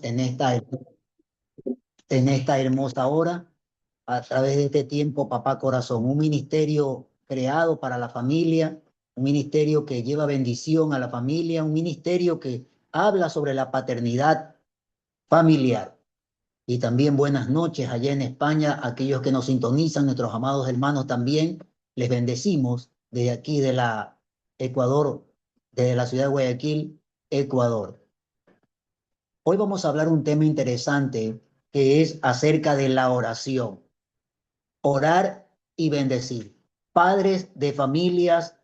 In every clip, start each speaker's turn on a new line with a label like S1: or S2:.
S1: en esta hermosa hora, a través de este tiempo, Papá Corazón, un ministerio creado para la familia, un ministerio que lleva bendición a la familia, un ministerio que habla sobre la paternidad familiar. Y también buenas noches allá en España, aquellos que nos sintonizan, nuestros amados hermanos también, les bendecimos desde aquí de la Ecuador, desde la ciudad de Guayaquil, Ecuador. Hoy vamos a hablar un tema interesante que es acerca de la oración, orar y bendecir. Padres de familias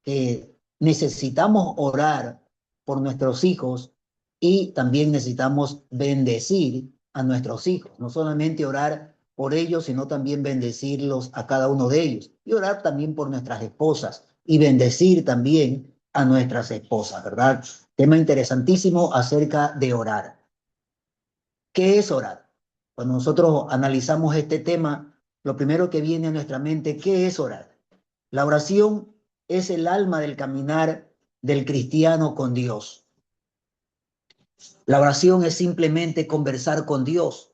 S1: que necesitamos orar por nuestros hijos y también necesitamos bendecir a nuestros hijos. No solamente orar por ellos, sino también bendecirlos a cada uno de ellos. Y orar también por nuestras esposas y bendecir también a nuestras esposas, ¿verdad? Tema interesantísimo acerca de orar. ¿Qué es orar? Cuando nosotros analizamos este tema, lo primero que viene a nuestra mente, ¿qué es orar? La oración es el alma del caminar del cristiano con Dios. La oración es simplemente conversar con Dios,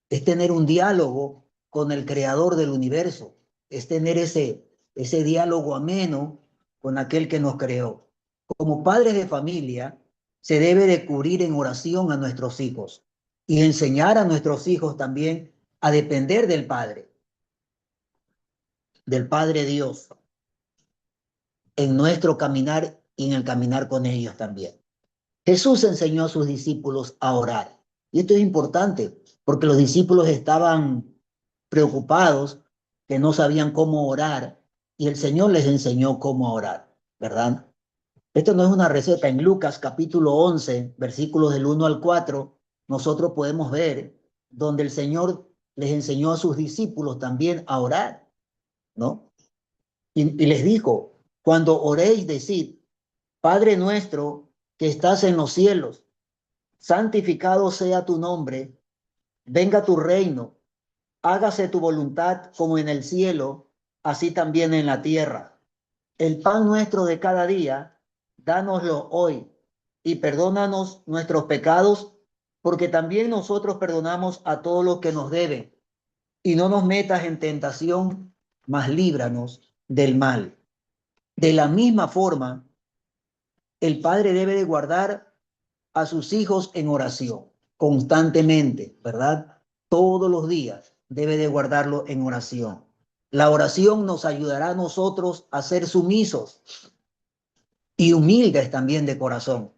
S1: es tener un diálogo con el creador del universo, es tener ese diálogo ameno con aquel que nos creó. Como padres de familia, se debe de cubrir en oración a nuestros hijos y enseñar a nuestros hijos también a depender del Padre Dios, en nuestro caminar y en el caminar con ellos también. Jesús enseñó a sus discípulos a orar. Y esto es importante porque los discípulos estaban preocupados, que no sabían cómo orar, y el Señor les enseñó cómo orar, ¿verdad? Esto no es una receta. En Lucas capítulo 11, versículos del 1 al 4, nosotros podemos ver donde el Señor les enseñó a sus discípulos también a orar, ¿no? Y les dijo, cuando oréis, decid, Padre nuestro que estás en los cielos, santificado sea tu nombre, venga tu reino, hágase tu voluntad como en el cielo, así también en la tierra. El pan nuestro de cada día, dánoslo hoy y perdónanos nuestros pecados, porque también nosotros perdonamos a todos los que nos deben. Y no nos metas en tentación, mas líbranos del mal. De la misma forma, el padre debe de guardar a sus hijos en oración constantemente, ¿verdad? Todos los días debe de guardarlo en oración. La oración nos ayudará a nosotros a ser sumisos y humildes también de corazón.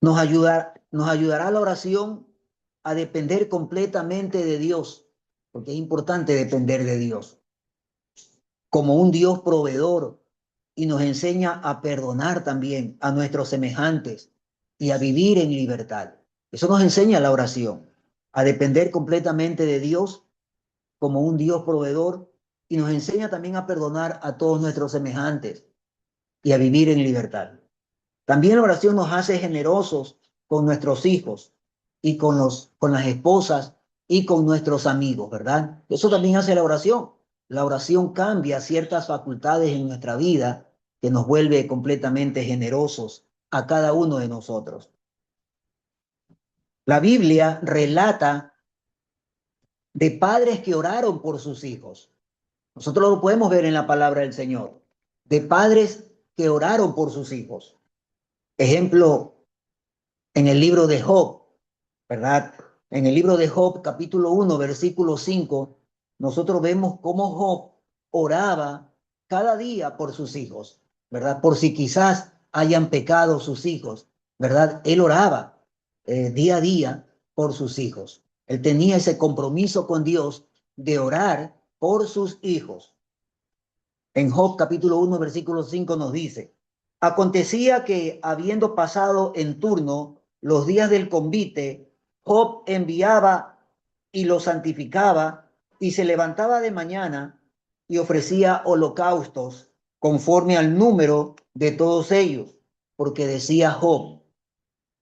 S1: Nos ayudará la oración a depender completamente de Dios, porque es importante depender de Dios como un Dios proveedor, y nos enseña a perdonar también a nuestros semejantes y a vivir en libertad. Eso nos enseña la oración, a depender completamente de Dios como un Dios proveedor, y nos enseña también a perdonar a todos nuestros semejantes y a vivir en libertad. También la oración nos hace generosos con nuestros hijos y con las esposas y con nuestros amigos, ¿verdad? Eso también hace la oración. La oración cambia ciertas facultades en nuestra vida que nos vuelve completamente generosos a cada uno de nosotros. La Biblia relata de padres que oraron por sus hijos. Nosotros lo podemos ver en la palabra del Señor, de padres que oraron por sus hijos. Ejemplo, en el libro de Job, ¿verdad? En el libro de Job, capítulo 1, versículo 5, nosotros vemos cómo Job oraba cada día por sus hijos, ¿verdad? Por si quizás hayan pecado sus hijos, ¿verdad? Él oraba día a día por sus hijos. Él tenía ese compromiso con Dios de orar por sus hijos. En Job capítulo 1, versículo 5 nos dice, acontecía que habiendo pasado en turno los días del convite, Job enviaba y lo santificaba y se levantaba de mañana y ofrecía holocaustos conforme al número de todos ellos, porque decía Job,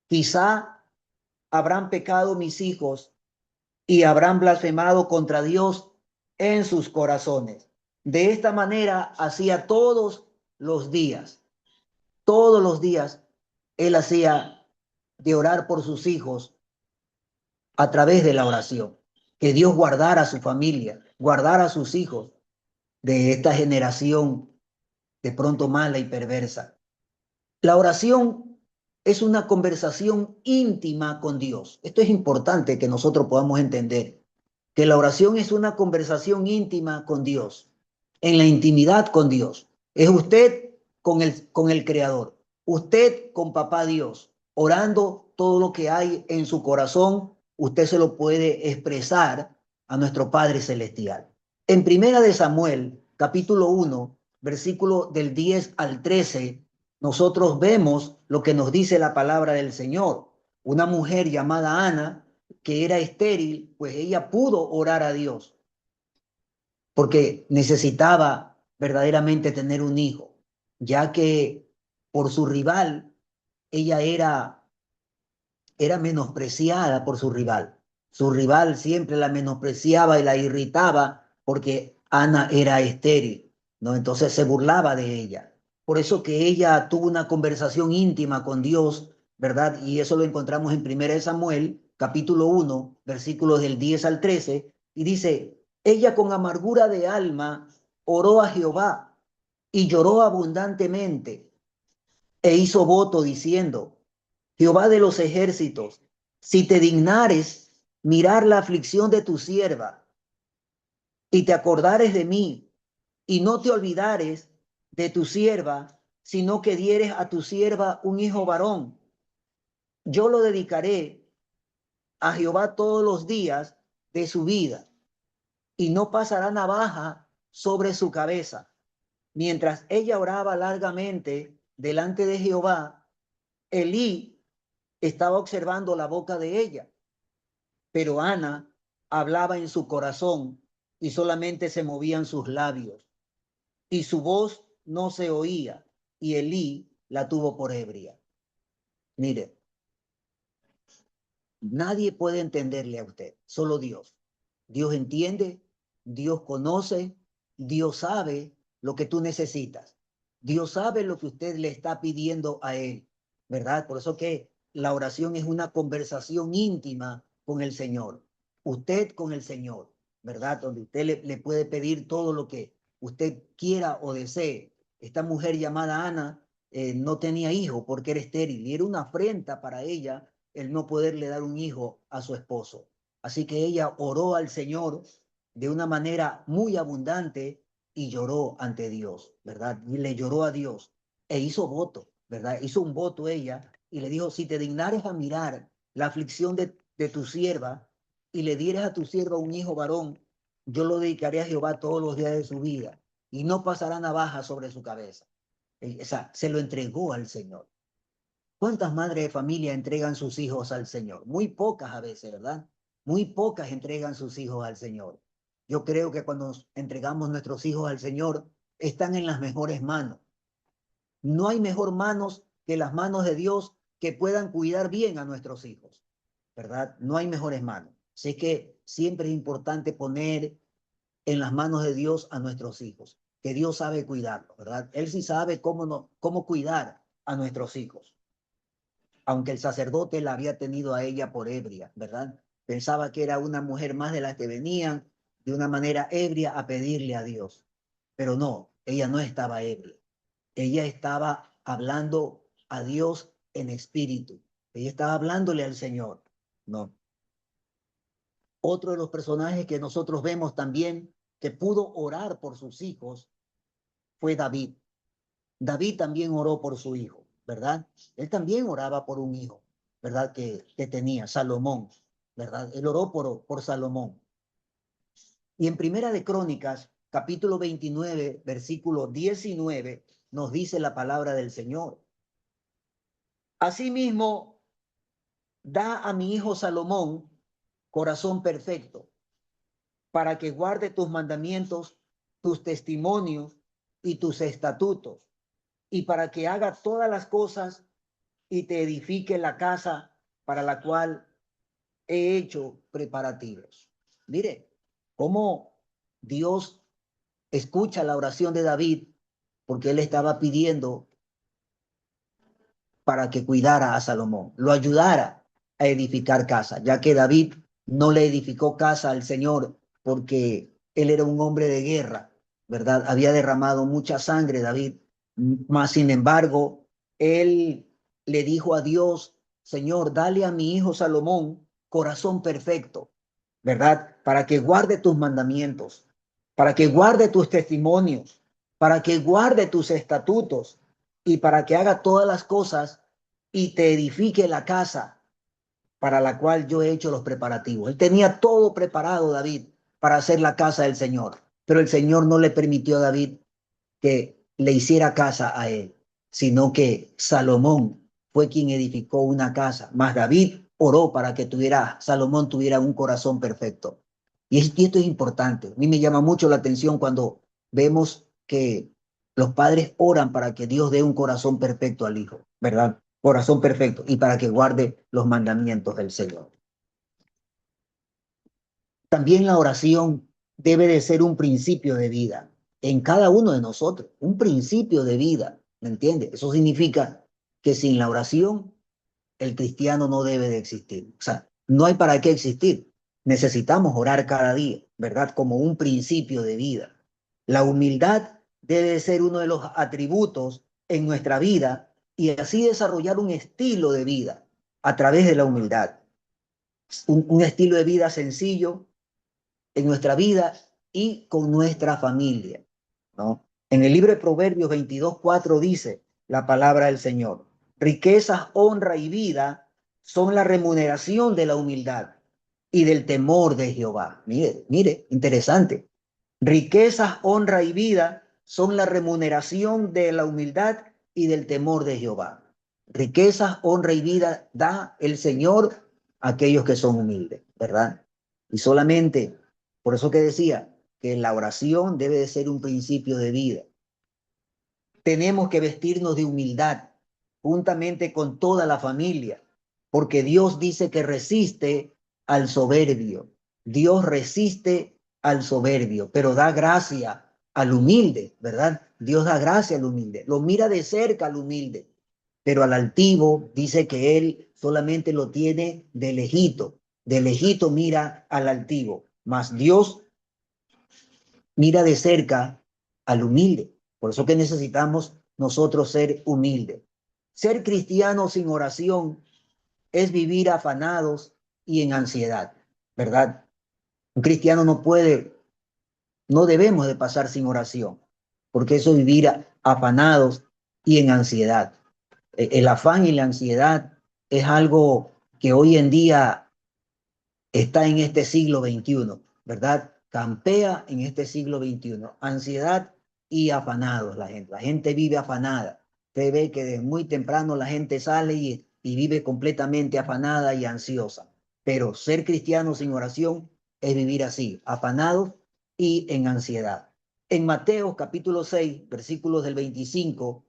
S1: quizá habrán pecado mis hijos y habrán blasfemado contra Dios en sus corazones. De esta manera hacía todos los días él hacía de orar por sus hijos a través de la oración. Que Dios guardara a su familia, guardara a sus hijos de esta generación de pronto mala y perversa. La oración es una conversación íntima con Dios. Esto es importante que nosotros podamos entender, que la oración es una conversación íntima con Dios, en la intimidad con Dios. Es usted con el Creador, usted con Papá Dios, orando todo lo que hay en su corazón, usted se lo puede expresar a nuestro Padre Celestial. En Primera de Samuel, capítulo 1, versículo del 10 al 13, nosotros vemos lo que nos dice la palabra del Señor. Una mujer llamada Ana, que era estéril, pues ella pudo orar a Dios porque necesitaba verdaderamente tener un hijo, ya que por su rival, ella era menospreciada por su rival. Su rival siempre la menospreciaba y la irritaba porque Ana era estéril, ¿no? Entonces se burlaba de ella. Por eso que ella tuvo una conversación íntima con Dios, ¿verdad? Y eso lo encontramos en 1 Samuel, capítulo 1, versículos del 10 al 13, y dice, ella con amargura de alma oró a Jehová y lloró abundantemente e hizo voto diciendo, Jehová de los ejércitos, si te dignares mirar la aflicción de tu sierva y te acordares de mí y no te olvidares de tu sierva, sino que dieres a tu sierva un hijo varón, yo lo dedicaré a Jehová todos los días de su vida y no pasará navaja sobre su cabeza. Mientras ella oraba largamente delante de Jehová, Elí estaba observando la boca de ella. Pero Ana hablaba en su corazón y solamente se movían sus labios y su voz no se oía y Elí la tuvo por ebria. Mire, nadie puede entenderle a usted, solo Dios. Dios entiende, Dios conoce, Dios sabe lo que tú necesitas. Dios sabe lo que usted le está pidiendo a Él, ¿verdad? Por eso que la oración es una conversación íntima con el Señor. Usted con el Señor, ¿verdad? Donde usted le puede pedir todo lo que usted quiera o desee. Esta mujer llamada Ana no tenía hijo porque era estéril y era una afrenta para ella el no poderle dar un hijo a su esposo. Así que ella oró al Señor de una manera muy abundante y lloró ante Dios, ¿verdad? Y le lloró a Dios e hizo voto, ¿verdad? Hizo un voto ella y le dijo, si te dignares a mirar la aflicción de tu sierva y le dieres a tu sierva un hijo varón, yo lo dedicaré a Jehová todos los días de su vida y no pasará navaja sobre su cabeza. O sea, se lo entregó al Señor. ¿Cuántas madres de familia entregan sus hijos al Señor? Muy pocas a veces, ¿verdad? Muy pocas entregan sus hijos al Señor. Yo creo que cuando entregamos nuestros hijos al Señor, están en las mejores manos. No hay mejor manos que las manos de Dios que puedan cuidar bien a nuestros hijos, ¿verdad? No hay mejores manos. Sé que siempre es importante poner en las manos de Dios a nuestros hijos, que Dios sabe cuidarlos, ¿verdad? Él sí sabe cómo cuidar a nuestros hijos, aunque el sacerdote la había tenido a ella por ebria, ¿verdad? Pensaba que era una mujer más de las que venían de una manera ebria a pedirle a Dios. Pero no, ella no estaba ebria. Ella estaba hablando a Dios en espíritu. Ella estaba hablándole al Señor. No. Otro de los personajes que nosotros vemos también que pudo orar por sus hijos fue David. David también oró por su hijo, ¿verdad? Él también oraba por un hijo, ¿verdad? Que tenía, Salomón, ¿verdad? Él oró por Salomón. Y en Primera de Crónicas, capítulo 29, versículo 19, nos dice la palabra del Señor. Asimismo, da a mi hijo Salomón corazón perfecto, para que guarde tus mandamientos, tus testimonios y tus estatutos, y para que haga todas las cosas y te edifique la casa para la cual he hecho preparativos. Mire, cómo Dios escucha la oración de David, porque él estaba pidiendo para que cuidara a Salomón, lo ayudara a edificar casa, ya que David no le edificó casa al Señor porque él era un hombre de guerra, ¿verdad? Había derramado mucha sangre David, mas sin embargo, él le dijo a Dios, Señor, dale a mi hijo Salomón corazón perfecto, ¿verdad? Para que guarde tus mandamientos, para que guarde tus testimonios, para que guarde tus estatutos y para que haga todas las cosas y te edifique la casa para la cual yo he hecho los preparativos. Él tenía todo preparado, David, para hacer la casa del Señor, pero el Señor no le permitió a David que le hiciera casa a él, sino que Salomón fue quien edificó una casa, más David oró para que Salomón tuviera un corazón perfecto. Y esto es importante. A mí me llama mucho la atención cuando vemos que los padres oran para que Dios dé un corazón perfecto al hijo, ¿verdad? Corazón perfecto y para que guarde los mandamientos del Señor. También la oración debe de ser un principio de vida en cada uno de nosotros, un principio de vida, ¿me entiendes? Eso significa que sin la oración el cristiano no debe de existir. O sea, no hay para qué existir. Necesitamos orar cada día, ¿verdad? Como un principio de vida. La humildad debe ser uno de los atributos en nuestra vida y así desarrollar un estilo de vida a través de la humildad. Un estilo de vida sencillo en nuestra vida y con nuestra familia, ¿no? En el libro de Proverbios 22:4 dice la palabra del Señor: riquezas, honra y vida son la remuneración de la humildad y del temor de Jehová. Mire, mire, interesante. Riquezas, honra y vida son la remuneración de la humildad y del temor de Jehová. Riquezas, honra y vida da el Señor a aquellos que son humildes, ¿verdad? Y solamente, por eso que decía que la oración debe de ser un principio de vida. Tenemos que vestirnos de humildad juntamente con toda la familia, porque Dios dice que resiste al soberbio. Dios resiste al soberbio, pero da gracia al humilde, ¿verdad? Dios da gracia al humilde, lo mira de cerca al humilde, pero al altivo dice que él solamente lo tiene de lejito mira al altivo, mas Dios mira de cerca al humilde. Por eso que necesitamos nosotros ser humildes. Ser cristiano sin oración es vivir afanados y en ansiedad, ¿verdad? Un cristiano no puede, no debemos de pasar sin oración, porque eso es vivir afanados y en ansiedad. El afán y la ansiedad es algo que hoy en día está en este siglo XXI, ¿verdad? Campea en este siglo XXI. Ansiedad y afanados la gente. La gente vive afanada. Usted ve que desde muy temprano la gente sale y vive completamente afanada y ansiosa. Pero ser cristiano sin oración es vivir así, afanados y en ansiedad. En Mateo capítulo 6, versículos del 25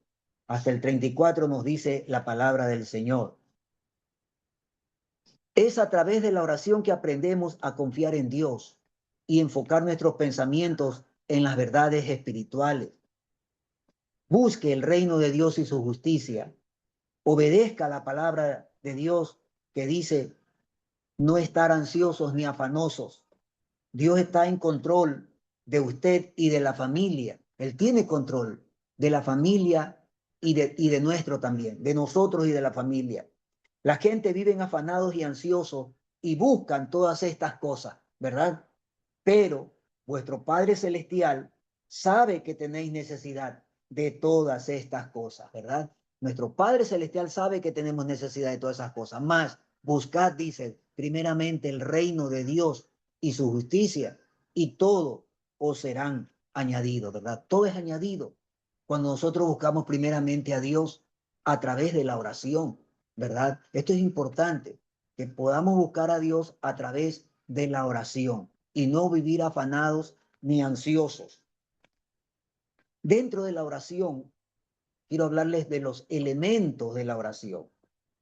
S1: hasta el 34 nos dice la palabra del Señor. Es a través de la oración que aprendemos a confiar en Dios y enfocar nuestros pensamientos en las verdades espirituales. Busque el reino de Dios y su justicia. Obedezca la palabra de Dios que dice no estar ansiosos ni afanosos. Dios está en control de usted y de la familia. Él tiene control de la familia y de nuestro también, de nosotros y de la familia. La gente vive afanados y ansiosos y buscan todas estas cosas, ¿verdad? Pero vuestro Padre Celestial sabe que tenéis necesidad de todas estas cosas, ¿verdad? Nuestro Padre Celestial sabe que tenemos necesidad de todas esas cosas. Más, buscad, dice, primeramente el reino de Dios y su justicia, y todo os serán añadido, ¿verdad? Todo es añadido cuando nosotros buscamos primeramente a Dios a través de la oración, ¿verdad? Esto es importante, que podamos buscar a Dios a través de la oración y no vivir afanados ni ansiosos. Dentro de la oración, quiero hablarles de los elementos de la oración.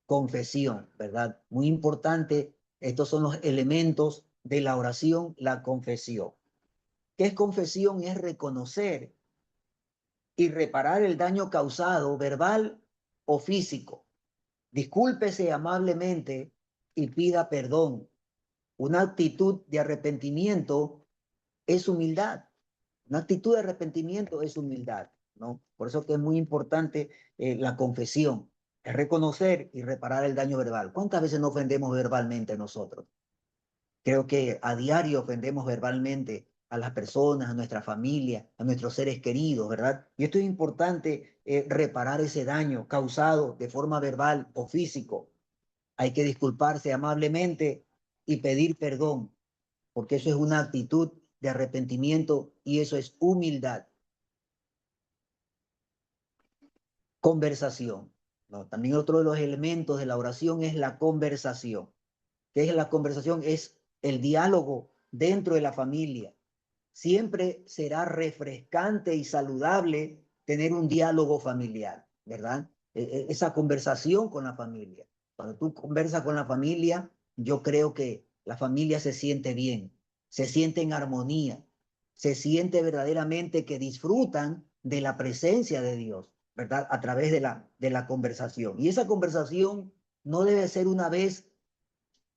S1: Confesión, ¿verdad? Muy importante, estos son los elementos de la oración, la confesión. ¿Qué es confesión? Es reconocer y reparar el daño causado verbal o físico Discúlpese amablemente y pida perdón. Una actitud de arrepentimiento es humildad. Una actitud de arrepentimiento es humildad, ¿no? Por eso que es muy importante la confesión, es reconocer y reparar el daño verbal. ¿Cuántas veces nos ofendemos verbalmente nosotros? Creo que a diario ofendemos verbalmente a las personas, a nuestra familia, a nuestros seres queridos, ¿verdad? Y esto es importante, reparar ese daño causado de forma verbal o físico. Hay que disculparse amablemente y pedir perdón, porque eso es una actitud de arrepentimiento y eso es humildad. Conversación, ¿no? También otro de los elementos de la oración es la conversación. ¿Qué es la conversación? Es el diálogo dentro de la familia. Siempre será refrescante y saludable tener un diálogo familiar, ¿verdad? Esa conversación con la familia. Cuando tú conversas con la familia, yo creo que la familia se siente bien, se siente en armonía, se siente verdaderamente que disfrutan de la presencia de Dios, ¿verdad? A través de la conversación. Y esa conversación no debe ser una vez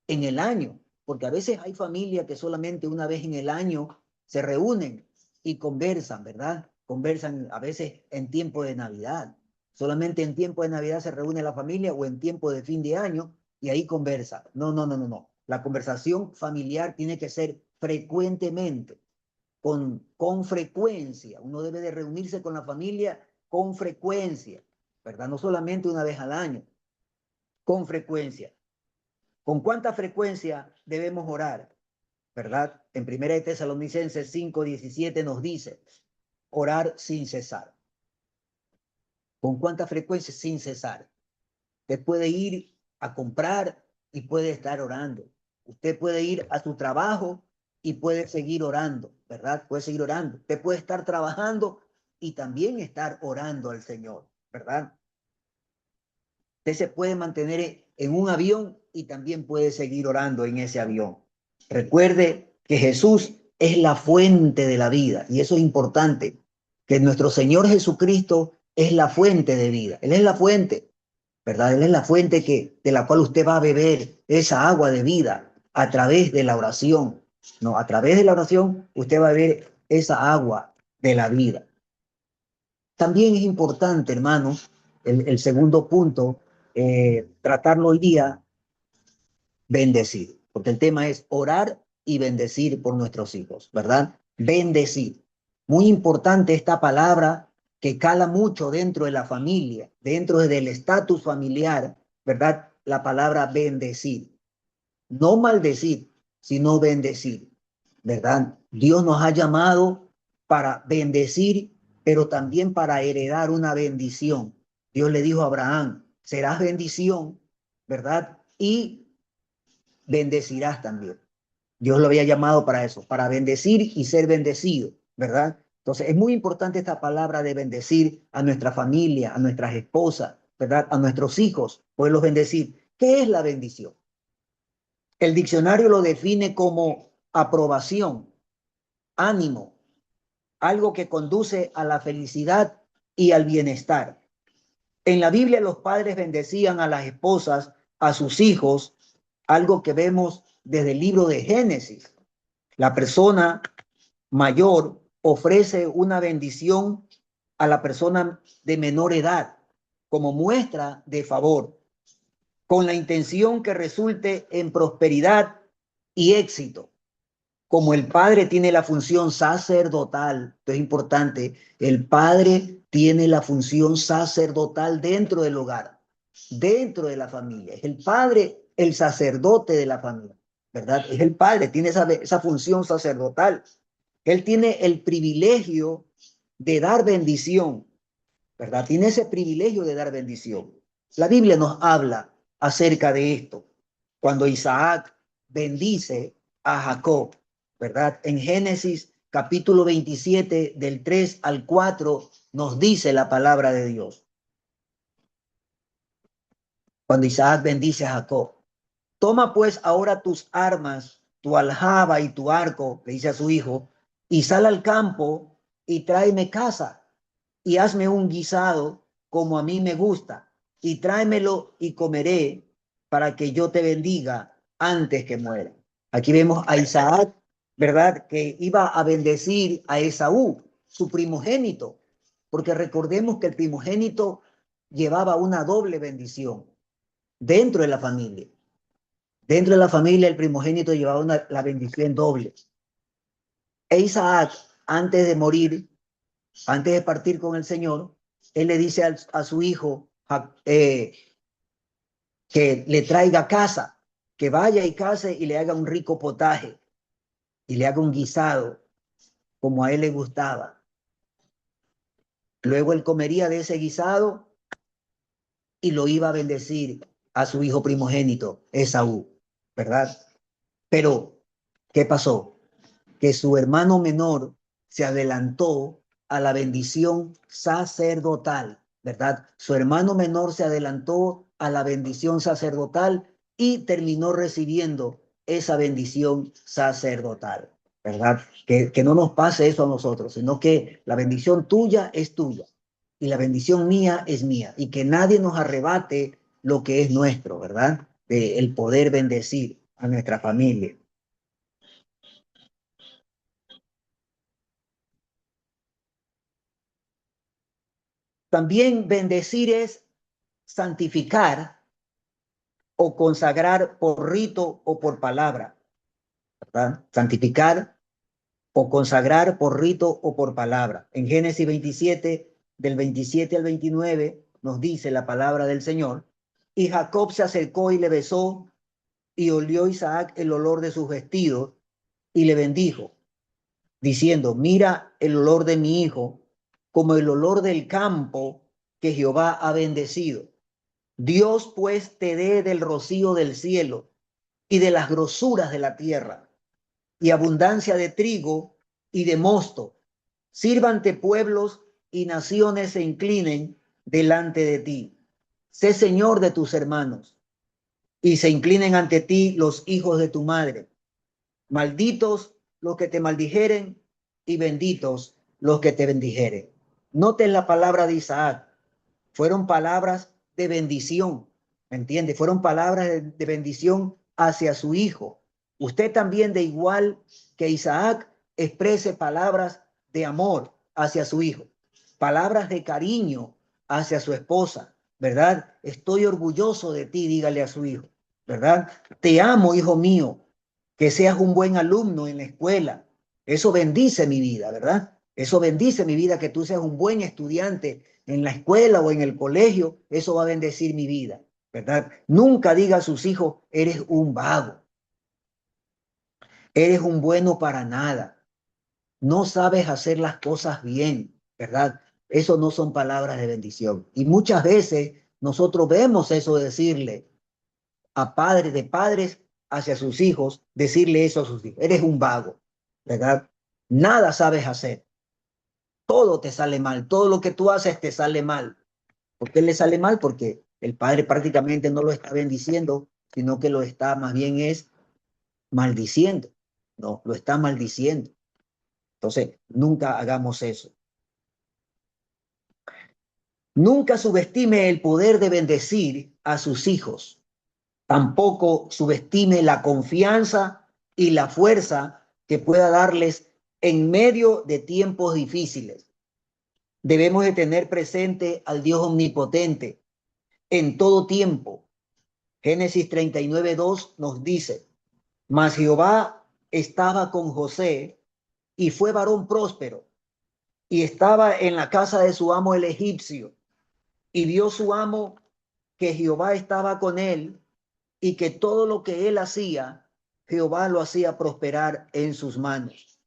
S1: en el año, porque a veces hay familias que solamente una vez en el año se reúnen y conversan, ¿verdad? Conversan a veces en tiempo de Navidad. Solamente en tiempo de Navidad se reúne la familia o en tiempo de fin de año y ahí conversa. No, no, no, no, no. La conversación familiar tiene que ser frecuentemente, con frecuencia. Uno debe de reunirse con la familia con frecuencia, ¿verdad? No solamente una vez al año, con frecuencia. ¿Con cuánta frecuencia debemos orar? ¿Verdad? En 1 de Tesalonicenses 5:17 nos dice, orar sin cesar. ¿Con cuánta frecuencia? Sin cesar. Usted puede ir a comprar y puede estar orando. Usted puede ir a su trabajo y puede seguir orando, ¿verdad? Puede seguir orando. Usted puede estar trabajando y también estar orando al Señor, ¿verdad? Usted se puede mantener en un avión y también puede seguir orando en ese avión. Recuerde que Jesús es la fuente de la vida y eso es importante, que nuestro Señor Jesucristo es la fuente de vida. Él es la fuente, ¿verdad? Él es la fuente de la cual usted va a beber esa agua de vida a través de la oración. No, a través de la oración usted va a beber esa agua de la vida. También es importante, hermanos, el segundo punto, tratarlo hoy día, bendecir, porque el tema es orar y bendecir por nuestros hijos, ¿verdad? Bendecir. Muy importante esta palabra que cala mucho dentro de la familia, dentro del estatus familiar, ¿verdad? La palabra bendecir. No maldecir, sino bendecir, ¿verdad? Dios nos ha llamado para bendecir, pero también para heredar una bendición. Dios le dijo a Abraham, serás bendición, ¿verdad? Y bendecirás también. Dios lo había llamado para eso, para bendecir y ser bendecido, ¿verdad? Entonces es muy importante esta palabra de bendecir a nuestra familia, a nuestras esposas, ¿verdad? A nuestros hijos, poderlos bendecir. ¿Qué es la bendición? El diccionario lo define como aprobación, ánimo, algo que conduce a la felicidad y al bienestar. En la Biblia los padres bendecían a las esposas, a sus hijos, algo que vemos desde el libro de Génesis. La persona mayor ofrece una bendición a la persona de menor edad como muestra de favor, con la intención que resulte en prosperidad y éxito. Como el padre tiene la función sacerdotal, esto es importante, el padre tiene la función sacerdotal dentro del hogar, dentro de la familia. Es el padre, el sacerdote de la familia, ¿verdad? Es el padre, tiene esa función sacerdotal. Él tiene el privilegio de dar bendición, ¿verdad? Tiene ese privilegio de dar bendición. La Biblia nos habla acerca de esto. Cuando Isaac bendice a Jacob, ¿verdad? En Génesis capítulo 27, del 3 al 4, nos dice la palabra de Dios. Cuando Isaac bendice a Jacob, toma pues ahora tus armas, tu aljaba y tu arco, le dice a su hijo, y sal al campo y tráeme caza y hazme un guisado como a mí me gusta. y tráemelo y comeré para que yo te bendiga antes que muera. Aquí vemos a Isaac, ¿verdad? Que iba a bendecir a Esaú, su primogénito, porque recordemos que el primogénito llevaba una doble bendición dentro de la familia. Dentro de la familia el primogénito llevaba la bendición doble. E Isaac, antes de morir, antes de partir con el Señor, él le dice a su hijo que le traiga casa, que vaya y case y le haga un rico potaje y le haga un guisado como a él le gustaba. Luego él comería de ese guisado y lo iba a bendecir a su hijo primogénito, Esaú, ¿verdad? Pero, ¿qué pasó? Que su hermano menor se adelantó a la bendición sacerdotal, ¿verdad? Su hermano menor se adelantó a la bendición sacerdotal y terminó recibiendo esa bendición sacerdotal, ¿verdad? Que no nos pase eso a nosotros, sino que la bendición tuya es tuya y la bendición mía es mía y que nadie nos arrebate lo que es nuestro, ¿verdad? El poder bendecir a nuestra familia. También bendecir es santificar o consagrar por rito o por palabra, ¿verdad? Santificar o consagrar por rito o por palabra. En Génesis 27, del 27 al 29, nos dice la palabra del Señor, y Jacob se acercó y le besó, y olió Isaac el olor de sus vestidos, y le bendijo, diciendo, mira el olor de mi hijo, como el olor del campo que Jehová ha bendecido. Dios pues te dé del rocío del cielo y de las grosuras de la tierra, y abundancia de trigo y de mosto. Sírvante pueblos y naciones se inclinen delante de ti. Sé señor de tus hermanos, y se inclinen ante ti los hijos de tu madre. Malditos los que te maldijeren, y benditos los que te bendijeren. Noten la palabra de Isaac. Fueron palabras de bendición, ¿me entiende? Fueron palabras de bendición hacia su hijo. Usted también, de igual que Isaac, exprese palabras de amor hacia su hijo, palabras de cariño hacia su esposa, ¿verdad? Estoy orgulloso de ti, dígale a su hijo, ¿verdad? Te amo, hijo mío, que seas un buen alumno en la escuela. Eso bendice mi vida, ¿verdad? Eso bendice mi vida, que tú seas un buen estudiante en la escuela o en el colegio. Eso va a bendecir mi vida, ¿verdad? Nunca diga a sus hijos, eres un vago, eres un bueno para nada, no sabes hacer las cosas bien, ¿verdad? Eso no son palabras de bendición. Y muchas veces nosotros vemos eso decirle a padres de padres hacia sus hijos, decirle eso a sus hijos, eres un vago, ¿verdad? Nada sabes hacer, todo te sale mal, todo lo que tú haces te sale mal. ¿Por qué le sale mal? Porque el padre prácticamente no lo está bendiciendo, sino que lo está más bien es maldiciendo, no, lo está maldiciendo. Entonces, nunca hagamos eso. Nunca subestime el poder de bendecir a sus hijos. Tampoco subestime la confianza y la fuerza que pueda darles en medio de tiempos difíciles. Debemos de tener presente al Dios omnipotente en todo tiempo. Génesis 39:2 nos dice, mas Jehová estaba con José y fue varón próspero y estaba en la casa de su amo el egipcio, y vio su amo que Jehová estaba con él y que todo lo que él hacía, Jehová lo hacía prosperar en sus manos.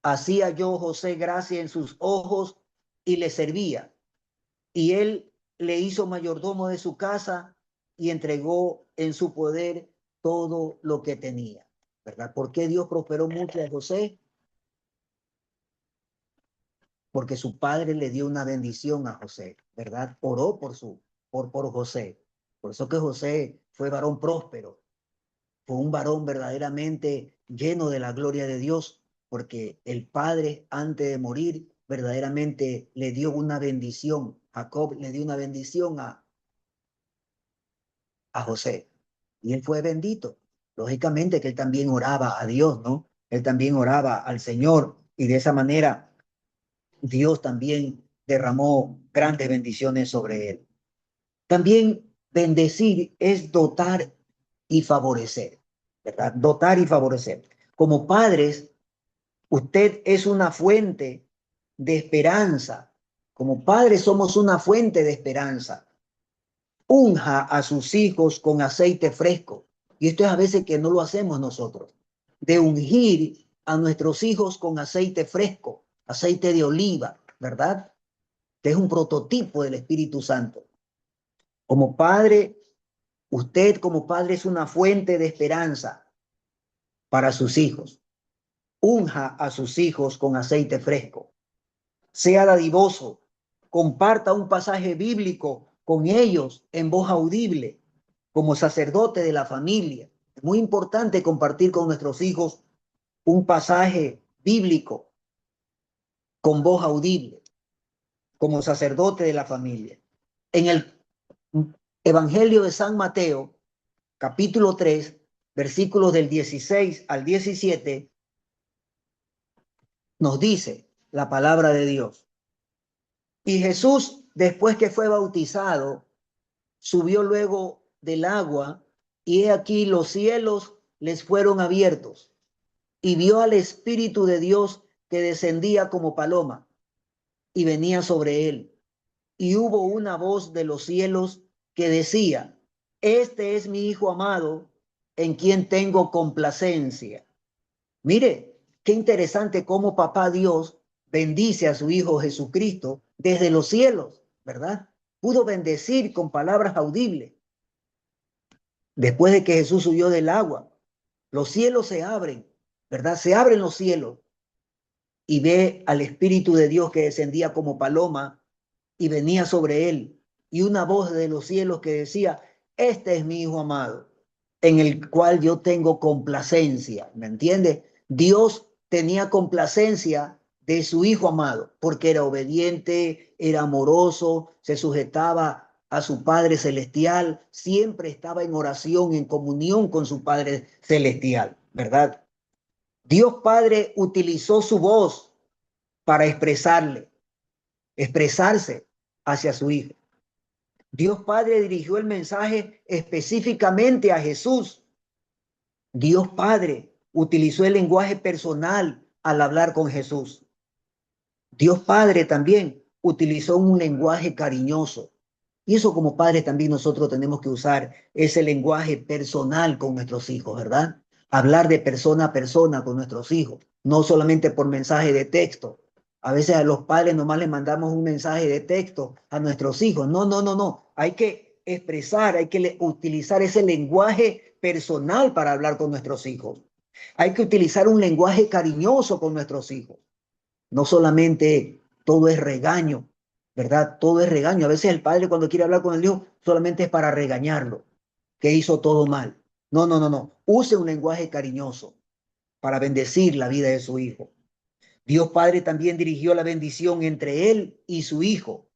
S1: Hacía yo José gracia en sus ojos y le servía, y él le hizo mayordomo de su casa y entregó en su poder todo lo que tenía, ¿verdad? ¿Por qué Dios prosperó mucho a José? Porque su padre le dio una bendición a José, ¿verdad? Oró por José. Por eso que José fue varón próspero, fue un varón verdaderamente lleno de la gloria de Dios, porque el padre antes de morir verdaderamente le dio una bendición. Jacob le dio una bendición a José. Y él fue bendito. Lógicamente que él también oraba a Dios, ¿no? Él también oraba al Señor y de esa manera Dios también derramó grandes bendiciones sobre él. También bendecir es dotar y favorecer, ¿verdad? Dotar y favorecer. Como padres, usted es una fuente de esperanza. Como padres somos una fuente de esperanza. Unja a sus hijos con aceite fresco. Y esto es a veces que no lo hacemos nosotros. De ungir a nuestros hijos con aceite fresco, aceite de oliva, ¿verdad? Que es un prototipo del Espíritu Santo. Como padre, usted como padre es una fuente de esperanza para sus hijos. Unja a sus hijos con aceite fresco. Sea dadivoso. Comparta un pasaje bíblico con ellos en voz audible como sacerdote de la familia. Es muy importante compartir con nuestros hijos un pasaje bíblico con voz audible como sacerdote de la familia. En el Evangelio de San Mateo, capítulo 3, versículos del 16 al 17, nos dice la palabra de Dios. Y Jesús, después que fue bautizado, subió luego del agua, y he aquí los cielos les fueron abiertos, y vio al Espíritu de Dios que descendía como paloma y venía sobre él. Y hubo una voz de los cielos que decía: este es mi Hijo amado, en quien tengo complacencia. Mire, qué interesante cómo papá Dios bendice a su Hijo Jesucristo desde los cielos, ¿verdad? Pudo bendecir con palabras audibles. Después de que Jesús subió del agua, los cielos se abren, ¿verdad? Se abren los cielos y ve al Espíritu de Dios que descendía como paloma y venía sobre él. Y una voz de los cielos que decía: este es mi Hijo amado, en el cual yo tengo complacencia. ¿Me entiende? Dios tenía complacencia de su Hijo amado, porque era obediente, era amoroso, se sujetaba a su Padre Celestial, siempre estaba en oración, en comunión con su Padre Celestial, ¿verdad? Dios Padre utilizó su voz para expresarse hacia su Hijo. Dios Padre dirigió el mensaje específicamente a Jesús. Dios Padre utilizó el lenguaje personal al hablar con Jesús. Dios Padre también utilizó un lenguaje cariñoso. Y eso como padres también nosotros tenemos que usar ese lenguaje personal con nuestros hijos, ¿verdad? Hablar de persona a persona con nuestros hijos, no solamente por mensaje de texto. A veces a los padres nomás les mandamos un mensaje de texto a nuestros hijos. No, no, no, no. Hay que expresar, hay que utilizar ese lenguaje personal para hablar con nuestros hijos. Hay que utilizar un lenguaje cariñoso con nuestros hijos. No solamente todo es regaño, ¿verdad? Todo es regaño. A veces el padre cuando quiere hablar con el hijo solamente es para regañarlo, que hizo todo mal. No, no, no, no. Use un lenguaje cariñoso para bendecir la vida de su hijo. Dios Padre también dirigió la bendición entre él y su hijo.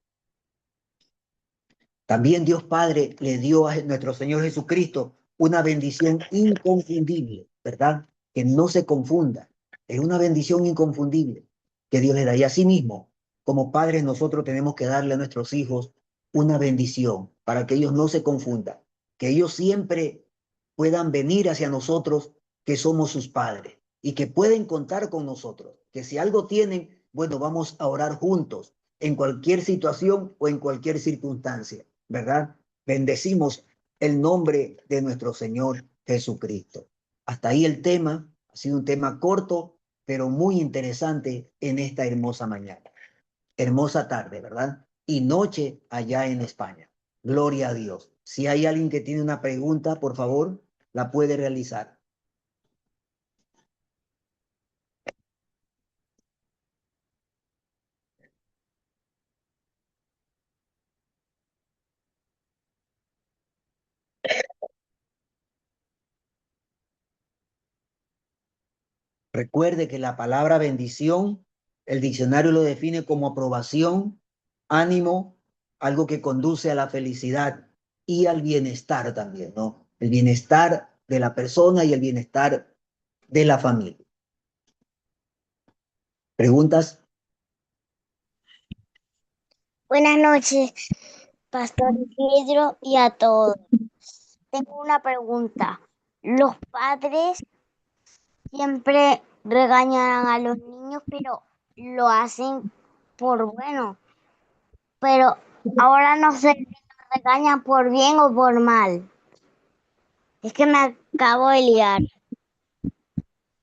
S1: También Dios Padre le dio a nuestro Señor Jesucristo una bendición inconfundible, ¿verdad? Que no se confunda. Es una bendición inconfundible que Dios le da. Y así mismo, como padres, nosotros tenemos que darle a nuestros hijos una bendición para que ellos no se confundan, que ellos siempre puedan venir hacia nosotros, que somos sus padres, y que pueden contar con nosotros, que si algo tienen, bueno, vamos a orar juntos en cualquier situación o en cualquier circunstancia, ¿verdad? Bendecimos el nombre de nuestro Señor Jesucristo. Hasta ahí el tema. Ha sido un tema corto, pero muy interesante en esta hermosa mañana. Hermosa tarde, ¿verdad? Y noche allá en España. Gloria a Dios. Si hay alguien que tiene una pregunta, por favor, la puede realizar. Recuerde que la palabra bendición, el diccionario lo define como aprobación, ánimo, algo que conduce a la felicidad. y al bienestar también, ¿no? El bienestar de la persona y el bienestar de la familia. ¿Preguntas?
S2: Buenas noches, Pastor Pedro y a todos. Tengo una pregunta. Los padres siempre regañan a los niños, pero lo hacen por bueno. Pero ahora no sé si los regañan por bien o por mal. Es que me acabo de liar.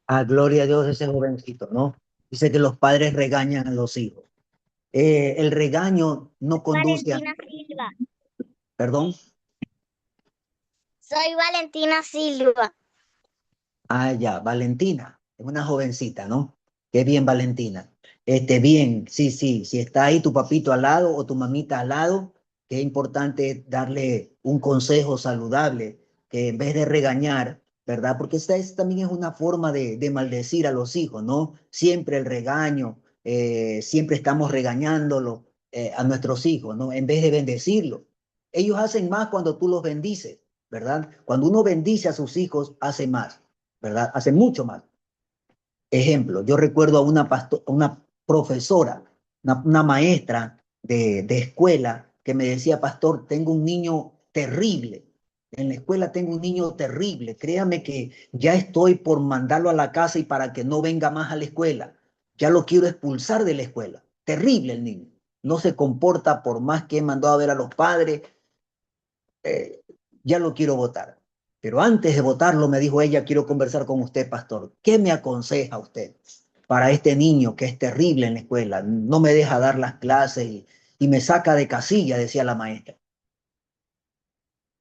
S1: A gloria a Dios ese jovencito, ¿no? Dice que los padres regañan a los hijos. El regaño no conduce a,
S2: Valentina Silva.
S1: perdón,
S2: Soy Valentina Silva.
S1: ah, ya, Valentina, es una jovencita, ¿no? Qué bien, Valentina. Bien, sí, sí, si está ahí tu papito al lado o tu mamita al lado, qué importante darle un consejo saludable, que en vez de regañar, ¿verdad? Porque también es una forma de maldecir a los hijos, ¿no? Siempre el regaño, siempre estamos regañándolo a nuestros hijos, ¿no? En vez de bendecirlos. Ellos hacen más cuando tú los bendices, ¿verdad? Cuando uno bendice a sus hijos, hace más. ¿Verdad? Hace mucho más. Ejemplo, yo recuerdo a una profesora, una maestra de escuela que me decía, pastor, tengo un niño terrible. En la escuela tengo un niño terrible. Créame que ya estoy por mandarlo a la casa y para que no venga más a la escuela. Ya lo quiero expulsar de la escuela. Terrible el niño. No se comporta por más que he mandado a ver a los padres. eh, ya lo quiero votar. Pero antes de votarlo, me dijo ella, quiero conversar con usted, pastor. ¿Qué me aconseja usted para este niño que es terrible en la escuela? No me deja dar las clases y me saca de casilla, decía la maestra.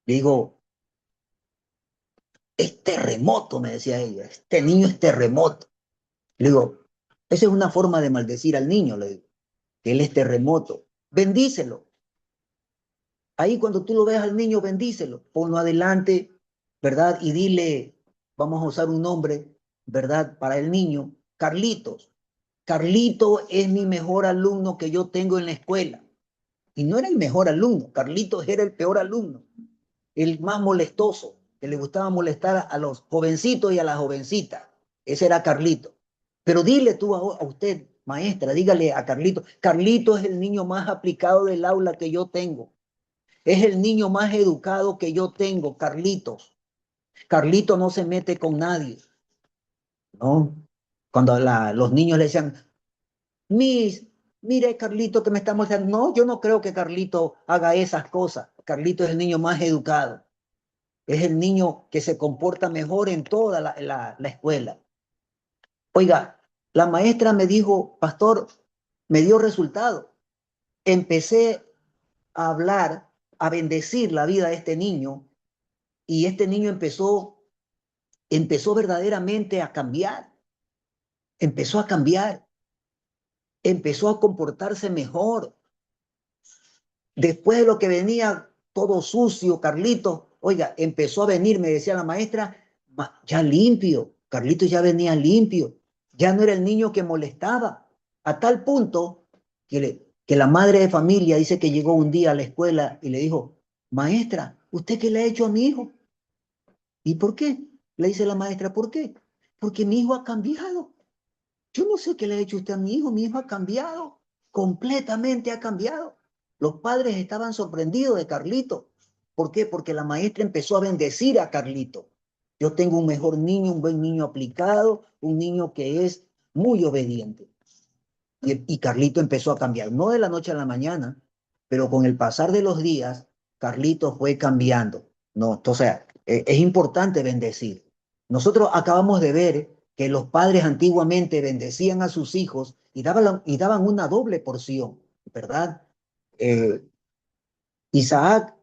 S1: Le digo, es terremoto, me decía ella. Este niño es terremoto. Le digo, esa es una forma de maldecir al niño, le digo, que él es terremoto. Bendícelo. Ahí cuando tú lo veas al niño, bendícelo, ponlo adelante, ¿verdad? Y dile, vamos a usar un nombre, ¿verdad? Para el niño, Carlitos. Carlito es mi mejor alumno que yo tengo en la escuela. Y no era el mejor alumno, Carlitos era el peor alumno, el más molestoso, que le gustaba molestar a los jovencitos y a las jovencitas. Ese era Carlito. Pero dile tú a usted, maestra, dígale a Carlito, Carlito es el niño más aplicado del aula que yo tengo. Es el niño más educado que yo tengo, Carlitos. Carlito no se mete con nadie, ¿no? Cuando los niños le decían, Miss, mire Carlito que me está mostrando. No, yo no creo que Carlito haga esas cosas. Carlito es el niño más educado. Es el niño que se comporta mejor en toda la escuela. Oiga, la maestra me dijo, pastor, me dio resultado. Empecé a hablar, a bendecir la vida de este niño y este niño empezó verdaderamente a cambiar, empezó a cambiar, empezó a comportarse mejor. Después de lo que venía todo sucio, Carlito, oiga, empezó a venir, me decía la maestra, ya limpio, Carlito ya venía limpio, ya no era el niño que molestaba, a tal punto que la madre de familia dice que llegó un día a la escuela y le dijo, maestra, ¿usted qué le ha hecho a mi hijo? ¿Y por qué? Le dice la maestra, ¿por qué? Porque mi hijo ha cambiado. Yo no sé qué le ha hecho usted a mi hijo ha cambiado, completamente ha cambiado. Los padres estaban sorprendidos de Carlito. ¿Por qué? Porque la maestra empezó a bendecir a Carlito. Yo tengo un mejor niño, un buen niño aplicado, un niño que es muy obediente. Y Carlito empezó a cambiar, no de la noche a la mañana, pero con el pasar de los días, Carlito fue cambiando. No, entonces, es importante bendecir. Nosotros acabamos de ver que los padres antiguamente bendecían a sus hijos y daban una doble porción, ¿verdad? Eh, Isaac,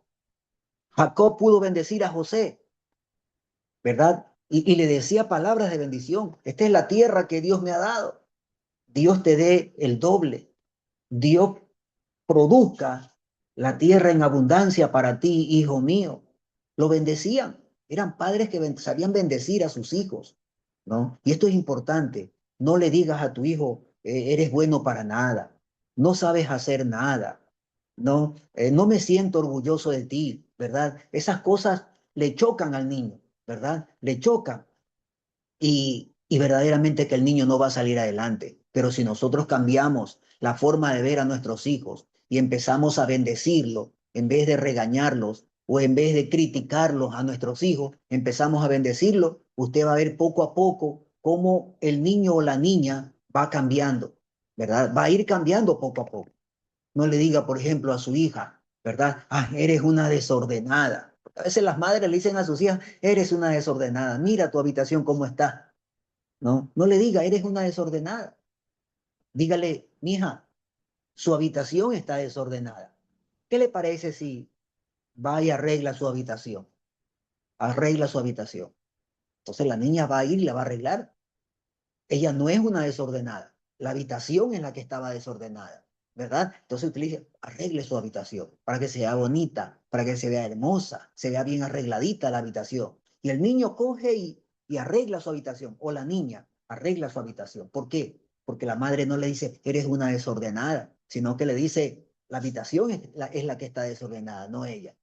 S1: Jacob pudo bendecir a José, ¿verdad? Y le decía palabras de bendición. Esta es la tierra que Dios me ha dado. Dios te dé el doble. Dios produzca la tierra en abundancia para ti, hijo mío. Lo bendecían. Eran padres que sabían bendecir a sus hijos, ¿no? Y esto es importante. No le digas a tu hijo, eres bueno para nada, no sabes hacer nada. No, no me siento orgulloso de ti, ¿verdad? Esas cosas le chocan al niño, ¿verdad? Le chocan y verdaderamente que el niño no va a salir adelante. Pero si nosotros cambiamos la forma de ver a nuestros hijos y empezamos a bendecirlos en vez de regañarlos o en vez de criticarlos a nuestros hijos, empezamos a bendecirlos, usted va a ver poco a poco cómo el niño o la niña va cambiando, ¿verdad? Va a ir cambiando poco a poco. No le diga, por ejemplo, a su hija, ¿verdad? Ah, eres una desordenada. A veces las madres le dicen a sus hijas, eres una desordenada, mira tu habitación cómo está. No, no le diga, eres una desordenada. Dígale, mija, su habitación está desordenada. ¿Qué le parece si va y arregla su habitación? Arregla su habitación. Entonces la niña va a ir y la va a arreglar. Ella no es una desordenada. La habitación es la que estaba desordenada, ¿verdad? Entonces usted le dice, arregle su habitación para que sea bonita, para que se vea hermosa, se vea bien arregladita la habitación. Y el niño coge y arregla su habitación, o la niña arregla su habitación. ¿Por qué? Porque la madre no le dice, eres una desordenada, sino que le dice, la habitación es la que está desordenada, no ella.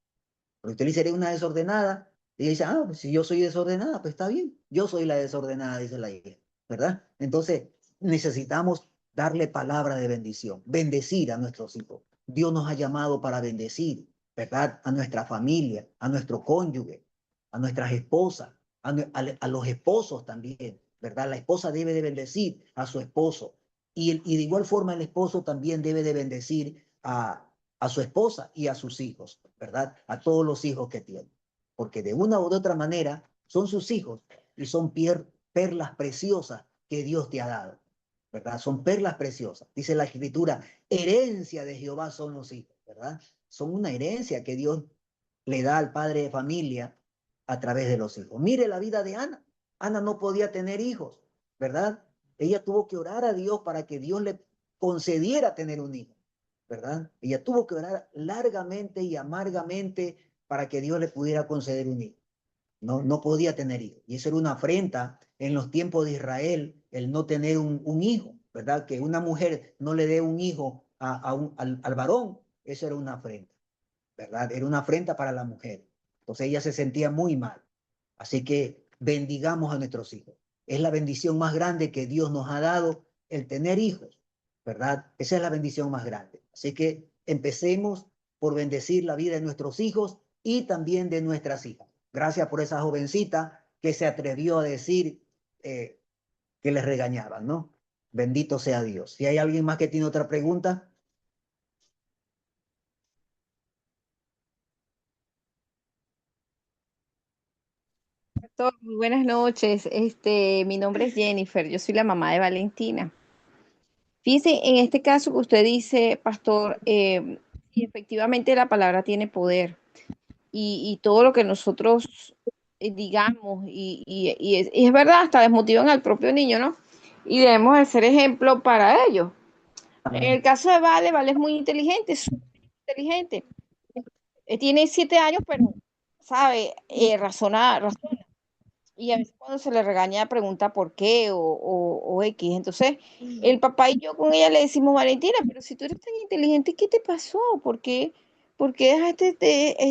S1: Porque usted le dice, eres una desordenada, y ella dice, ah, pues si yo soy desordenada, pues está bien, yo soy la desordenada, dice la hija, ¿verdad? Entonces, necesitamos darle palabra de bendición, bendecir a nuestros hijos. Dios nos ha llamado para bendecir, ¿verdad? A nuestra familia, a nuestro cónyuge, a nuestras esposas, a los esposos también, ¿verdad? La esposa debe de bendecir a su esposo. Y de igual forma el esposo también debe de bendecir a su esposa y a sus hijos, ¿verdad? A todos los hijos que tiene. Porque de una u otra manera son sus hijos y son perlas preciosas que Dios te ha dado, ¿verdad? Son perlas preciosas. Dice la escritura, herencia de Jehová son los hijos, ¿verdad? Son una herencia que Dios le da al padre de familia a través de los hijos. Mire la vida de Ana. Ana no podía tener hijos, ¿verdad? Ella tuvo que orar a Dios para que Dios le concediera tener un hijo, ¿verdad? Ella tuvo que orar largamente y amargamente para que Dios le pudiera conceder un hijo. No, no podía tener hijos. Y eso era una afrenta en los tiempos de Israel, el no tener un hijo, ¿verdad? Que una mujer no le dé un hijo al varón, eso era una afrenta, ¿verdad? Era una afrenta para la mujer. Entonces ella se sentía muy mal. Así que bendigamos a nuestros hijos. Es la bendición más grande que Dios nos ha dado el tener hijos, ¿verdad? Esa es la bendición más grande. Así que empecemos por bendecir la vida de nuestros hijos y también de nuestras hijas. Gracias por esa jovencita que se atrevió a decir que les regañaban, ¿no? Bendito sea Dios. Si hay alguien más que tiene otra pregunta.
S3: Doctor, muy buenas noches. Mi nombre es Jennifer, yo soy la mamá de Valentina. Fíjese, en este caso que usted dice, pastor, sí, efectivamente la palabra tiene poder y todo lo que nosotros digamos y es verdad, hasta desmotivan al propio niño, ¿no? Y debemos de ser ejemplo para ellos. En
S1: Amén.
S3: el caso de Vale, Vale es muy inteligente, súper inteligente. Tiene 7 años, pero sabe razonar, y a veces cuando se le regaña pregunta por qué o X. Entonces, el papá y yo con ella le decimos, Valentina, pero si tú eres tan inteligente, ¿qué te pasó? ¿Por qué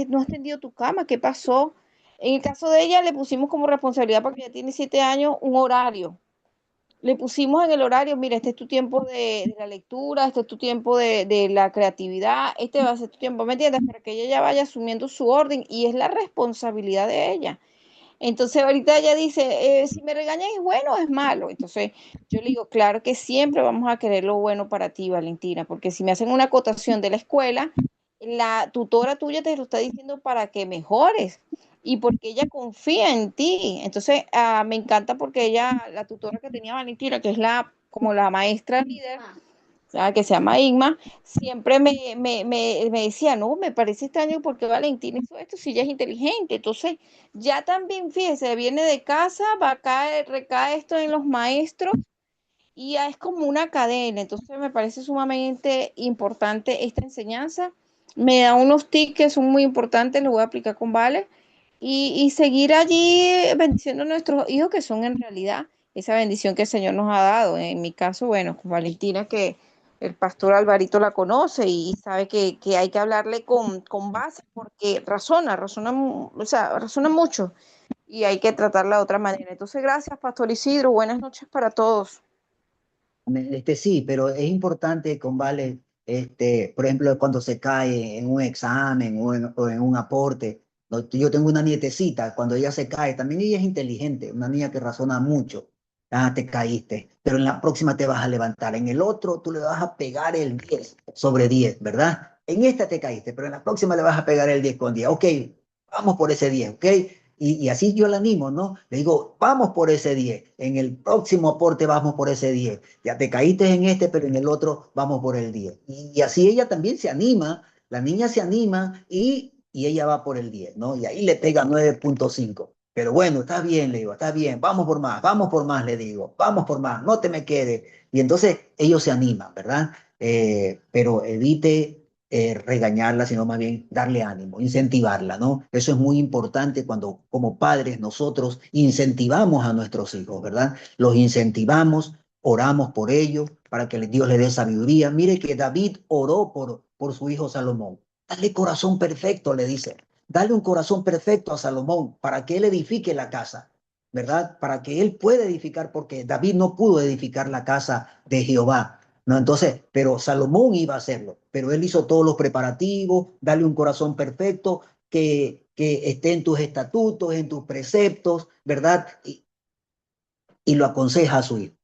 S3: no has tendido tu cama? ¿Qué pasó? En el caso de ella, le pusimos como responsabilidad, porque ya tiene 7 años, un horario. Le pusimos en el horario, mira, este es tu tiempo de la lectura, este es tu tiempo de la creatividad, este va a ser tu tiempo, ¿me entiendes? Para que ella ya vaya asumiendo su orden y es la responsabilidad de ella. Entonces ahorita ella dice, si me regañan es bueno o es malo. Entonces yo le digo, claro que siempre vamos a querer lo bueno para ti, Valentina, porque si me hacen una acotación de la escuela, la tutora tuya te lo está diciendo para que mejores y porque ella confía en ti. Entonces me encanta porque ella, la tutora que tenía Valentina, que es como la maestra líder, que se llama Igma, siempre me decía, no, me parece extraño porque Valentín hizo esto si ella es inteligente. Entonces, ya también, fíjese, viene de casa, va a caer, recae esto en los maestros y ya es como una cadena. Entonces, me parece sumamente importante esta enseñanza. Me da unos tips que son muy importantes, los voy a aplicar con Vale y seguir allí bendiciendo a nuestros hijos que son en realidad esa bendición que el Señor nos ha dado. En mi caso, bueno, con Valentina, que el pastor Alvarito la conoce y sabe que hay que hablarle con base porque o sea, razona mucho y hay que tratarla de otra manera. Entonces, gracias, Pastor Isidro. Buenas noches para todos.
S1: Sí, pero es importante, Convale, por ejemplo, cuando se cae en un examen o en un aporte. ¿No? Yo tengo una nietecita, cuando ella se cae, también ella es inteligente, una niña que razona mucho. Ah, te caíste, pero en la próxima te vas a levantar. En el otro tú le vas a pegar el 10/10, ¿verdad? En esta te caíste, pero en la próxima le vas a pegar el 10/10. Ok, vamos por ese 10, ¿ok? Y así yo la animo, ¿no? Le digo, vamos por ese 10. En el próximo aporte vamos por ese 10. Ya te caíste en este, pero en el otro vamos por el 10. Y así ella también se anima, la niña se anima y ella va por el 10, ¿no? Y ahí le pega 9.5. Pero bueno, está bien, le digo, está bien, vamos por más, le digo, vamos por más, no te me quedes. Y entonces ellos se animan, ¿verdad? Pero evite regañarla, sino más bien darle ánimo, incentivarla, ¿no? Eso es muy importante cuando como padres nosotros incentivamos a nuestros hijos, ¿verdad? Los incentivamos, oramos por ellos para que Dios le dé sabiduría. Mire que David oró por su hijo Salomón. Dale corazón perfecto, le dice. Dale un corazón perfecto a Salomón para que él edifique la casa, ¿verdad? Para que él pueda edificar, porque David no pudo edificar la casa de Jehová. ¿No? Entonces, pero Salomón iba a hacerlo, pero él hizo todos los preparativos, dale un corazón perfecto, que esté en tus estatutos, en tus preceptos, ¿verdad? Y lo aconseja a su hijo,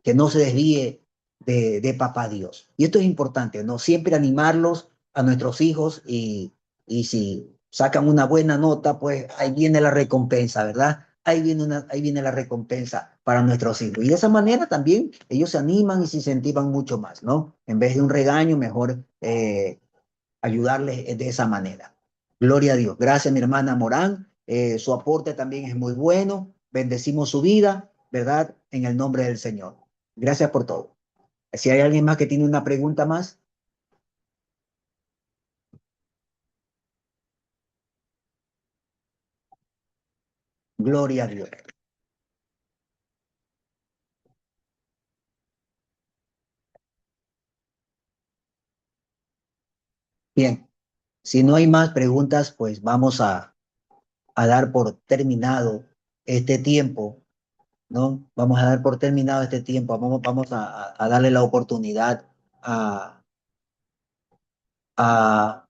S1: que no se desvíe de papá Dios. Y esto es importante, ¿no? Siempre animarlos a nuestros hijos y si sacan una buena nota, pues ahí viene la recompensa, ¿verdad? Ahí viene la recompensa para nuestros hijos. Y de esa manera también ellos se animan y se incentivan mucho más, ¿no? En vez de un regaño, mejor ayudarles de esa manera. Gloria a Dios. Gracias, mi hermana Morán. Su aporte también es muy bueno. Bendecimos su vida, ¿verdad? En el nombre del Señor. Gracias por todo. Si hay alguien más que tiene una pregunta más. Gloria a Dios. Bien, si no hay más preguntas, pues vamos a dar por terminado este tiempo, ¿no? Vamos a dar por terminado este tiempo. Vamos a darle la oportunidad a, a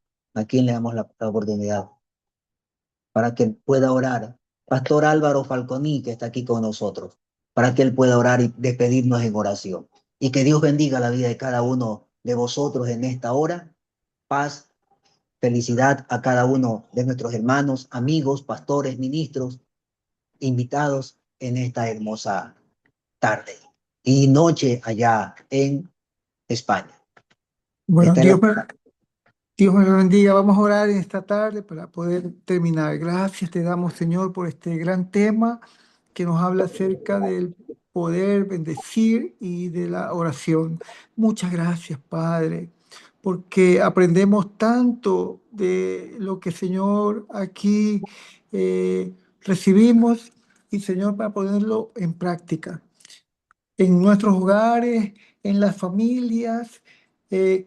S1: quién le damos la oportunidad para que él pueda orar. Pastor Álvaro Falconi, que está aquí con nosotros, para que él pueda orar y despedirnos en oración. Y que Dios bendiga la vida de cada uno de vosotros en esta hora. Paz, felicidad a cada uno de nuestros hermanos, amigos, pastores, ministros, invitados en esta hermosa tarde y noche allá en España.
S4: Bueno,
S1: Esta es la...
S4: Dios me lo bendiga. Vamos a orar en esta tarde para poder terminar. Gracias te damos, Señor, por este gran tema que nos habla acerca del poder bendecir y de la oración. Muchas gracias, Padre, porque aprendemos tanto de lo que, Señor, aquí recibimos y, Señor, para ponerlo en práctica en nuestros hogares, en las familias,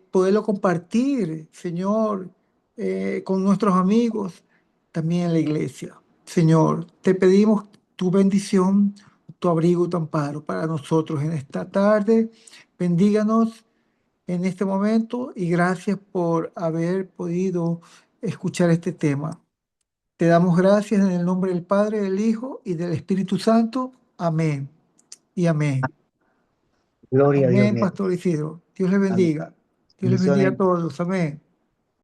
S4: poderlo compartir, Señor, con nuestros amigos, también en la iglesia. Señor, te pedimos tu bendición, tu abrigo, tu amparo para nosotros en esta tarde. Bendíganos en este momento y gracias por haber podido escuchar este tema. Te damos gracias en el nombre del Padre, del Hijo y del Espíritu Santo. Amén y amén.
S1: Gloria a Dios
S4: Amén,
S1: mío.
S4: Pastor Isidro. Dios les
S1: Amén.
S4: bendiga. Dios les bendiga a
S1: Bendiciones.
S4: todos. Amén.